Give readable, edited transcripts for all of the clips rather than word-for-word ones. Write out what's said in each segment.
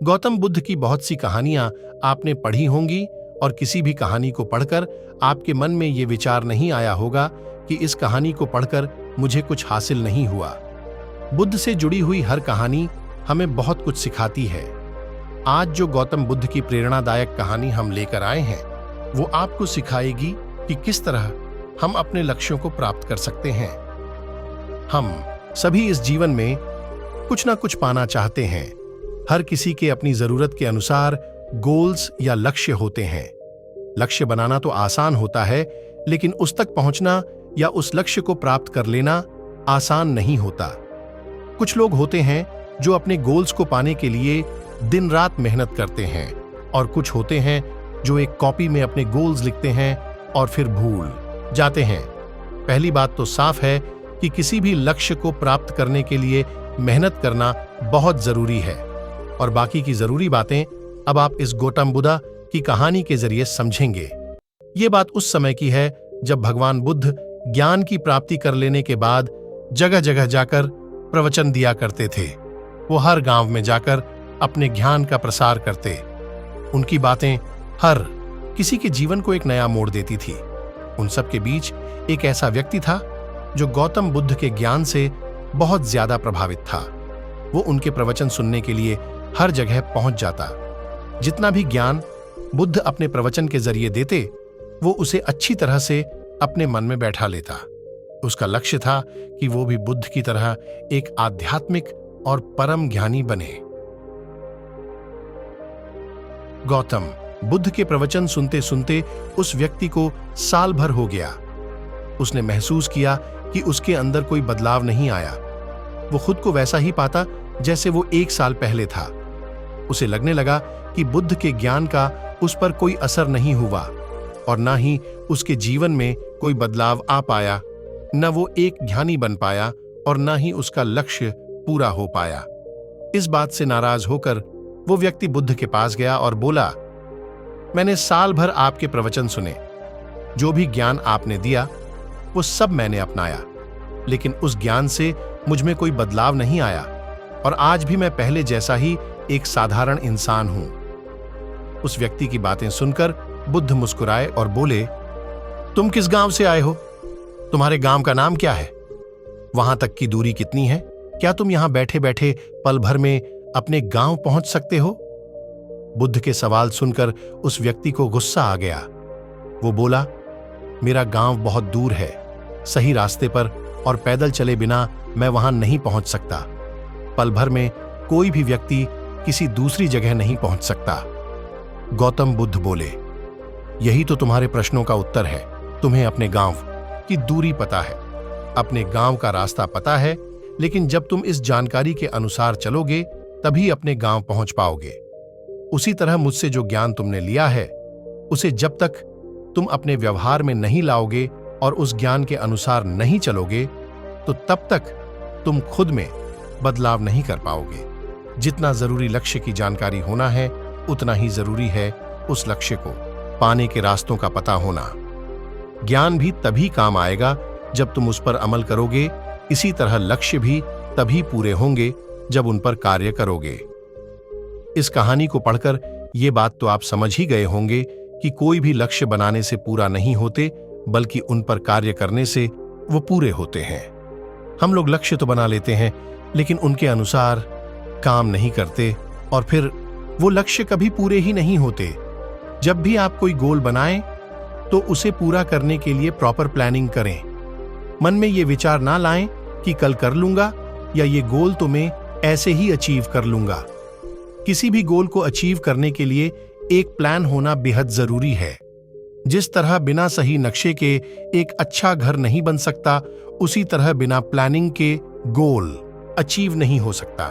गौतम बुद्ध की बहुत सी कहानियां आपने पढ़ी होंगी और किसी भी कहानी को पढ़कर आपके मन में ये विचार नहीं आया होगा कि इस कहानी को पढ़कर मुझे कुछ हासिल नहीं हुआ। बुद्ध से जुड़ी हुई हर कहानी हमें बहुत कुछ सिखाती है। आज जो गौतम बुद्ध की प्रेरणादायक कहानी हम लेकर आए हैं वो आपको सिखाएगी कि किस तरह हम अपने लक्ष्यों को प्राप्त कर सकते हैं। हम सभी इस जीवन में कुछ ना कुछ पाना चाहते हैं। हर किसी के अपनी जरूरत के अनुसार गोल्स या लक्ष्य होते हैं। लक्ष्य बनाना तो आसान होता है, लेकिन उस तक पहुंचना या उस लक्ष्य को प्राप्त कर लेना आसान नहीं होता। कुछ लोग होते हैं जो अपने गोल्स को पाने के लिए दिन रात मेहनत करते हैं, और कुछ होते हैं जो एक कॉपी में अपने गोल्स लिखते हैं और फिर भूल जाते हैं। पहली बात तो साफ है कि किसी भी लक्ष्य को प्राप्त करने के लिए मेहनत करना बहुत जरूरी है, और बाकी की जरूरी बातें अब आप इस गौतम बुद्ध की कहानी के जरिए समझेंगे। ये बात उस समय की है जब भगवान बुद्ध ज्ञान की प्राप्ति कर लेने के बाद जगह जगह जाकर प्रवचन दिया करते थे। वो हर गांव में जाकर अपने ज्ञान का प्रसार करते। उनकी बातें हर किसी के जीवन को एक नया मोड़ देती थी। उन सब के बीच एक ऐसा व्यक्ति था जो गौतम बुद्ध के ज्ञान से बहुत ज्यादा प्रभावित था। वो उनके प्रवचन सुनने के लिए हर जगह पहुंच जाता। जितना भी ज्ञान बुद्ध अपने प्रवचन के जरिए देते, वो उसे अच्छी तरह से अपने मन में बैठा लेता। उसका लक्ष्य था कि वो भी बुद्ध की तरह एक आध्यात्मिक और परम ज्ञानी बने। गौतम बुद्ध के प्रवचन सुनते सुनते उस व्यक्ति को साल भर हो गया। उसने महसूस किया कि उसके अंदर कोई बदलाव नहीं आया। वो खुद को वैसा ही पाता जैसे वो 1 साल पहले था। उसे लगने लगा कि बुद्ध के ज्ञान का उस पर कोई असर नहीं हुआ, और न ही उसके जीवन में कोई बदलाव आ पाया। न वो एक ज्ञानी बन पाया और न ही उसका लक्ष्य पूरा हो पाया। इस बात से नाराज होकर वो व्यक्ति बुद्ध के पास गया और बोला, मैंने साल भर आपके प्रवचन सुने। जो भी ज्ञान आपने दिया वो सब मैंने अपनाया, लेकिन उस ज्ञान से मुझ में कोई बदलाव नहीं आया, और आज भी मैं पहले जैसा ही एक साधारण इंसान हूं। उस व्यक्ति की बातें सुनकर बुद्ध मुस्कुराए और बोले, तुम किस गांव से आए हो? तुम्हारे गांव का नाम क्या है? वहां तक की दूरी कितनी है? क्या तुम यहां बैठे बैठे पल भर में अपने गांव पहुंच सकते हो? बुद्ध के सवाल सुनकर उस व्यक्ति को गुस्सा आ गया। वो बोला, मेरा गांव बहुत दूर है, सही रास्ते पर और पैदल चले बिना मैं वहां नहीं पहुंच सकता। पल भर में कोई भी व्यक्ति किसी दूसरी जगह नहीं पहुंच सकता। गौतम बुद्ध बोले, यही तो तुम्हारे प्रश्नों का उत्तर है। तुम्हें अपने गांव की दूरी पता है, अपने गांव का रास्ता पता है, लेकिन जब तुम इस जानकारी के अनुसार चलोगे तभी अपने गांव पहुंच पाओगे। उसी तरह मुझसे जो ज्ञान तुमने लिया है, उसे जब तक तुम अपने व्यवहार में नहीं लाओगे और उस ज्ञान के अनुसार नहीं चलोगे, तो तब तक तुम खुद में बदलाव नहीं कर पाओगे। जितना जरूरी लक्ष्य की जानकारी होना है, उतना ही जरूरी है उस लक्ष्य को पाने के रास्तों का पता होना। ज्ञान भी तभी काम आएगा जब तुम उस पर अमल करोगे। इसी तरह लक्ष्य भी तभी पूरे होंगे जब उन पर कार्य करोगे। इस कहानी को पढ़कर ये बात तो आप समझ ही गए होंगे कि कोई भी लक्ष्य बनाने से पूरा नहीं होते, बल्कि उन पर कार्य करने से वो पूरे होते हैं। हम लोग लक्ष्य तो बना लेते हैं, लेकिन उनके अनुसार काम नहीं करते, और फिर वो लक्ष्य कभी पूरे ही नहीं होते। जब भी आप कोई गोल बनाएं तो उसे पूरा करने के लिए प्रॉपर प्लानिंग करें। मन में ये विचार ना लाएं कि कल कर लूंगा, या ये गोल तो मैं ऐसे ही अचीव कर लूंगा। किसी भी गोल को अचीव करने के लिए एक प्लान होना बेहद जरूरी है। जिस तरह बिना सही नक्शे के एक अच्छा घर नहीं बन सकता, उसी तरह बिना प्लानिंग के गोल अचीव नहीं हो सकता।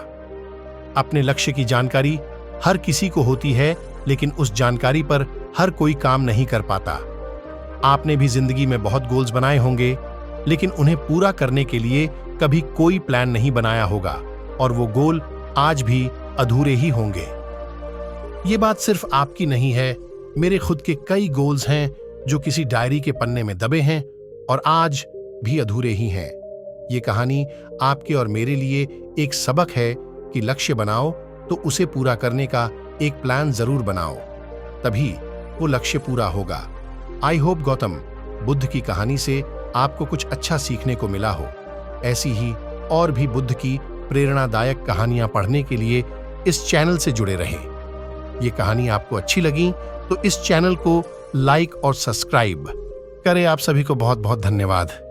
अपने लक्ष्य की जानकारी हर किसी को होती है, लेकिन उस जानकारी पर हर कोई काम नहीं कर पाता। आपने भी जिंदगी में बहुत गोल्स बनाए होंगे, लेकिन उन्हें पूरा करने के लिए कभी कोई प्लान नहीं बनाया होगा, और वो गोल आज भी अधूरे ही होंगे। ये बात सिर्फ आपकी नहीं है, मेरे खुद के कई गोल्स हैं जो किसी डायरी के पन्ने में दबे हैं और आज भी अधूरे ही हैं। ये कहानी आपके और मेरे लिए एक सबक है कि लक्ष्य बनाओ तो उसे पूरा करने का एक प्लान जरूर बनाओ, तभी वो लक्ष्य पूरा होगा। आई होप गौतम बुद्ध की कहानी से आपको कुछ अच्छा सीखने को मिला हो। ऐसी ही और भी बुद्ध की प्रेरणादायक कहानियां पढ़ने के लिए इस चैनल से जुड़े रहें। ये कहानी आपको अच्छी लगी तो इस चैनल को लाइक और सब्सक्राइब करें। आप सभी को बहुत बहुत धन्यवाद।